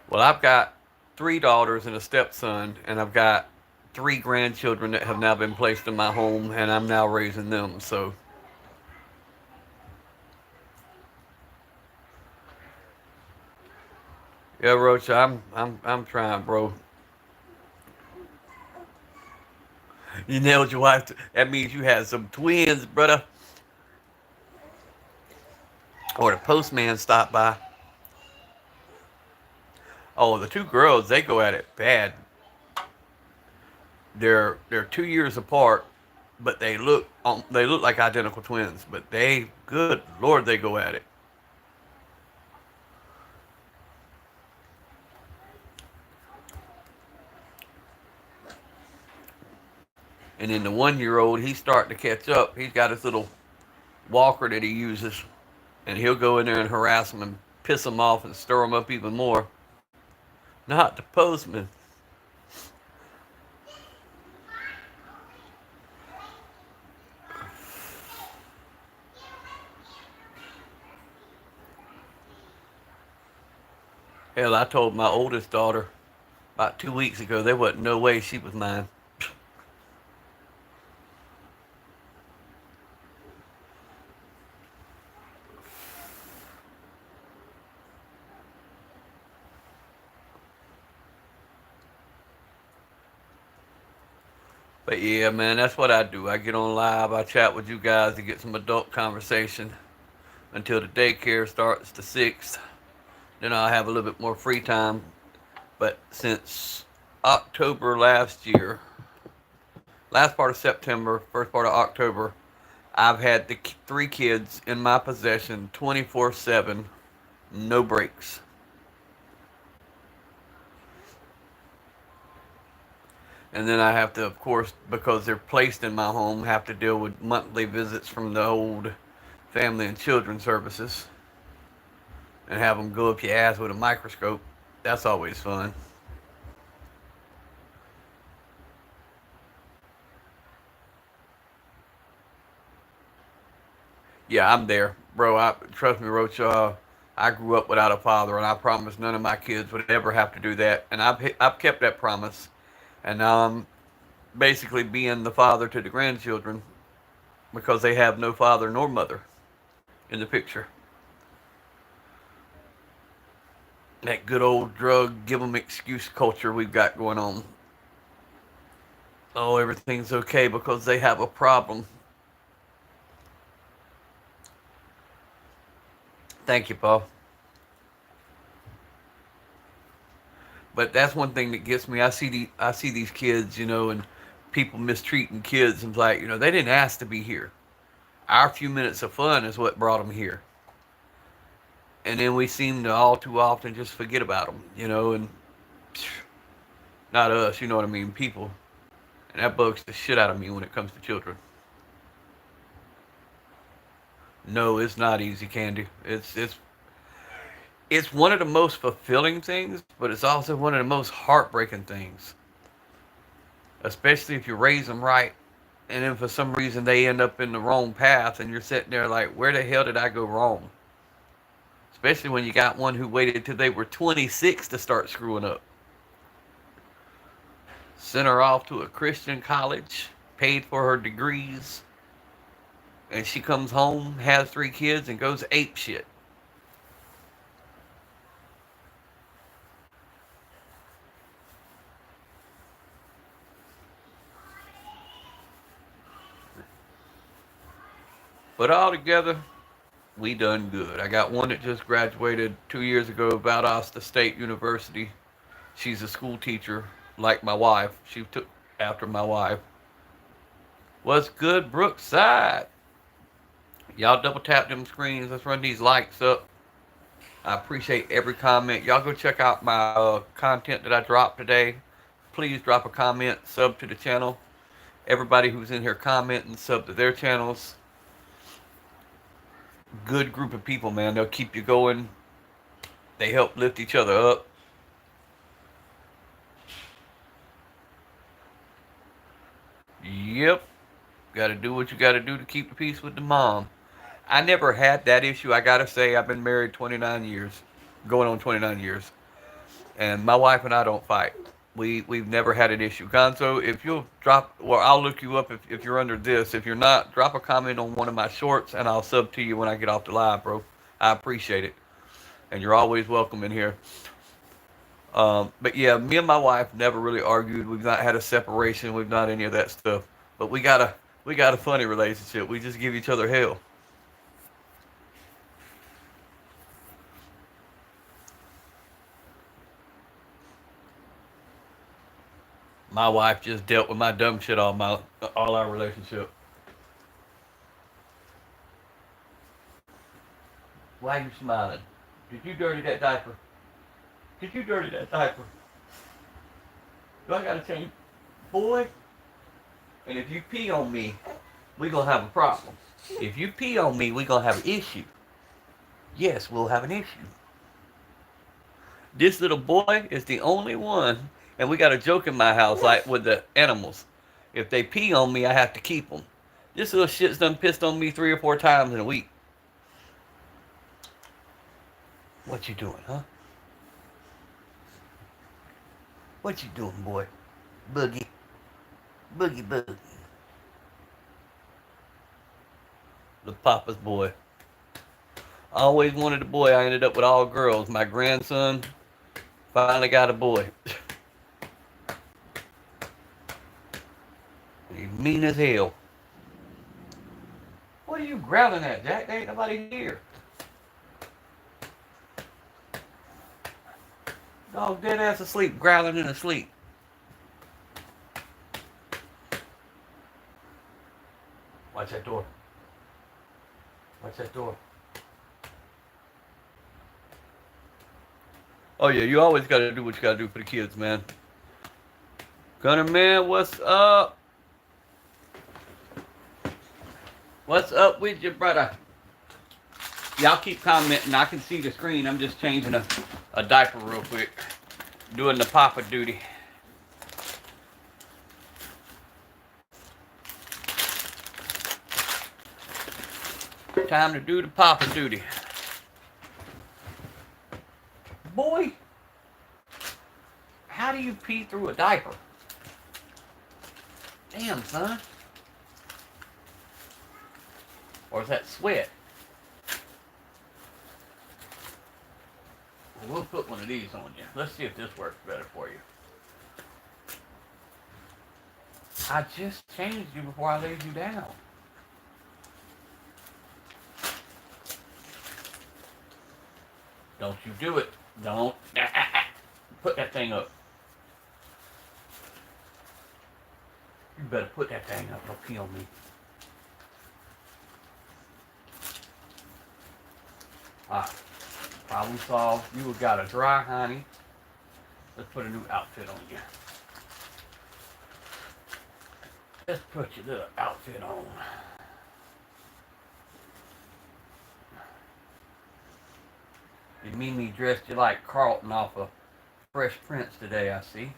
Well, I've got 3 daughters and a stepson, and I've got 3 grandchildren that have now been placed in my home, and I'm now raising them. So, yeah, Roach, I'm trying, bro. You nailed your wife. That means you had some twins, brother. Or the postman stopped by. Oh, the 2 girls, they go at it bad. They're 2 years apart, but they look like identical twins. But they, good Lord, they go at it. And then the 1-year-old, he's starting to catch up. He's got his little walker that he uses, and he'll go in there and harass them and piss them off and stir them up even more. Not the postman. Hell, I told my oldest daughter about 2 weeks ago there wasn't no way she was mine. But yeah, man, that's what I do. I get on live, I chat with you guys to get some adult conversation until the daycare starts the 6th. Then I'll have a little bit more free time. But since October last year, last part of September, first part of October, I've had the 3 kids in my possession 24/7, no breaks. And then I have to, of course, because they're placed in my home, have to deal with monthly visits from the old family and children services and have them go up your ass with a microscope. That's always fun. Yeah, I'm there, bro. Trust me, Roach. I grew up without a father, and I promised none of my kids would ever have to do that, and I've kept that promise. And now I'm basically being the father to the grandchildren because they have no father nor mother in the picture. That good old drug give them excuse culture we've got going on. Oh, everything's okay because they have a problem. Thank you, Paul. But that's one thing that gets me. I see these kids, and people mistreating kids, and like, they didn't ask to be here. Our few minutes of fun is what brought them here, and then we seem to all too often just forget about them, and not us, you know what I mean, people, and that bugs the shit out of me when it comes to children. No, it's not easy, Candy. It's one of the most fulfilling things, but it's also one of the most heartbreaking things. Especially if you raise them right, and then for some reason they end up in the wrong path, and you're sitting there like, where the hell did I go wrong? Especially when you got one who waited till they were 26 to start screwing up. Sent her off to a Christian college, paid for her degrees, and she comes home, has 3 kids, and goes ape shit. But altogether, we done good. I got one that just graduated 2 years ago, Valdosta State University. She's a school teacher, like my wife. She took after my wife. What's good, Brookside? Y'all double tap them screens. Let's run these likes up. I appreciate every comment. Y'all go check out my content that I dropped today. Please drop a comment, sub to the channel. Everybody who's in here commenting, sub to their channels. Good group of people, man. They'll keep you going. They help lift each other up. Yep. Got to do what you got to do to keep the peace with the mom. I never had that issue. I got to say, I've been married 29 years. Going on 29 years. And my wife and I don't fight. We've never had an issue. Gonzo, if you'll drop, well, I'll look you up if you're under this. If you're not, drop a comment on one of my shorts and I'll sub to you when I get off the live, bro. I appreciate it. And you're always welcome in here. But yeah, me and my wife never really argued. We've not had a separation. We've not any of that stuff. But we got a funny relationship. We just give each other hell. My wife just dealt with my dumb shit all our relationship. Why are you smiling? Did you dirty that diaper? Did you dirty that diaper? Do I gotta change? Boy, and if you pee on me, we gonna have a problem. If you pee on me, we gonna have an issue. Yes, we'll have an issue. This little boy is the only one, and we got a joke in my house like with the animals. If they pee on me, I have to keep them. This little shit's done pissed on me 3 or 4 times in a week. What you doing, huh? What you doing, boy? Boogie. Boogie boogie. The papa's boy. I always wanted a boy. I ended up with all girls. My grandson finally got a boy. He's mean as hell. What are you growling at, Jack? There ain't nobody here. Dog dead ass asleep, growling in his sleep. Watch that door. Watch that door. Oh yeah, you always gotta do what you gotta do for the kids, man. Gunner man, what's up? What's up with you, brother? Y'all keep commenting. I can see the screen. I'm just changing a diaper real quick. Doing the papa duty. Time to do the papa duty. Boy, how do you pee through a diaper? Damn, son. Or is that sweat? Well, we'll put one of these on you. Let's see if this works better for you. I just changed you before I laid you down. Don't you do it. Don't. Put that thing up. You better put that thing up. Don't pee on me. Ah, problem solved. You got a dry honey. Let's put a new outfit on you. Let's put your little outfit on. And Mimi dressed you like Carlton off of Fresh Prince today, I see.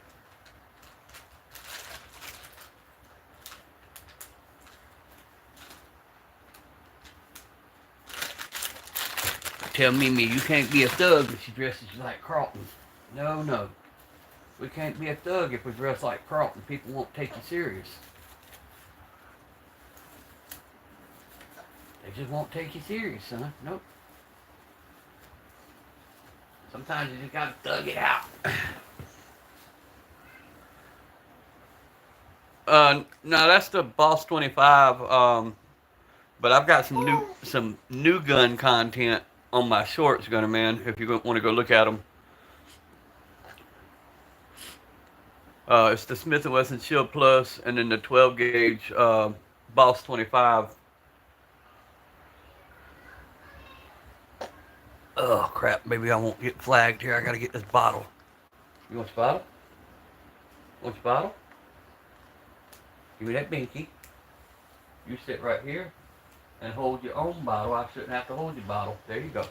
Tell Mimi you can't be a thug if she dresses you like Carlton. No, no. We can't be a thug if we dress like Carlton. People won't take you serious. They just won't take you serious, son. Nope. Sometimes you just gotta thug it out. No, that's the Boss 25. But I've got some new gun content on my shorts, Gunner Man. If you want to go look at them, it's the Smith & Wesson Shield Plus, and then the 12 gauge Boss 25. Oh crap! Maybe I won't get flagged here. I gotta get this bottle. You want your bottle? Want your bottle? Give me that binky. You sit right here and hold your own bottle. I shouldn't have to hold your bottle. There you go.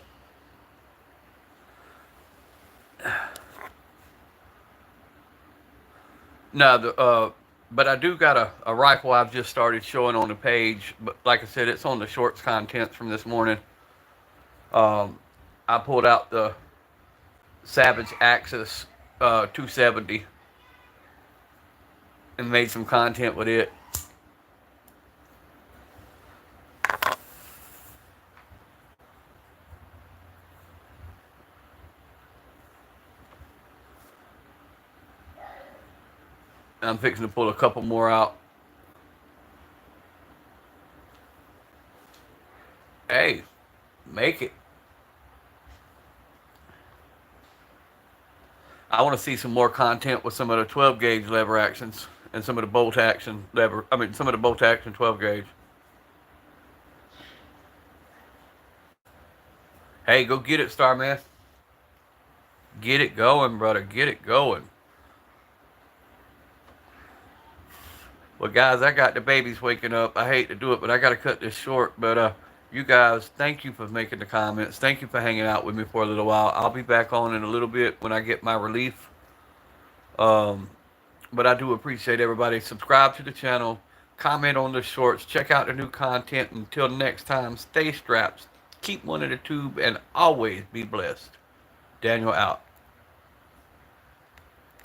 No, but I do got a rifle I've just started showing on the page. But like I said, it's on the shorts contents from this morning. I pulled out the Savage Axis 270 and made some content with it. I'm fixing to pull a couple more out. Hey, make it. I want to see some more content with some of the 12 gauge lever actions and some of the bolt action lever. I mean, some of the bolt action 12 gauge. Hey, go get it, Starman. Get it going, brother. Get it going. Well, guys, I got the babies waking up. I hate to do it, but I got to cut this short. But you guys, thank you for making the comments. Thank you for hanging out with me for a little while. I'll be back on in a little bit when I get my relief. But I do appreciate everybody. Subscribe to the channel. Comment on the shorts. Check out the new content. Until next time, stay strapped. Keep one in the tube and always be blessed. Daniel out.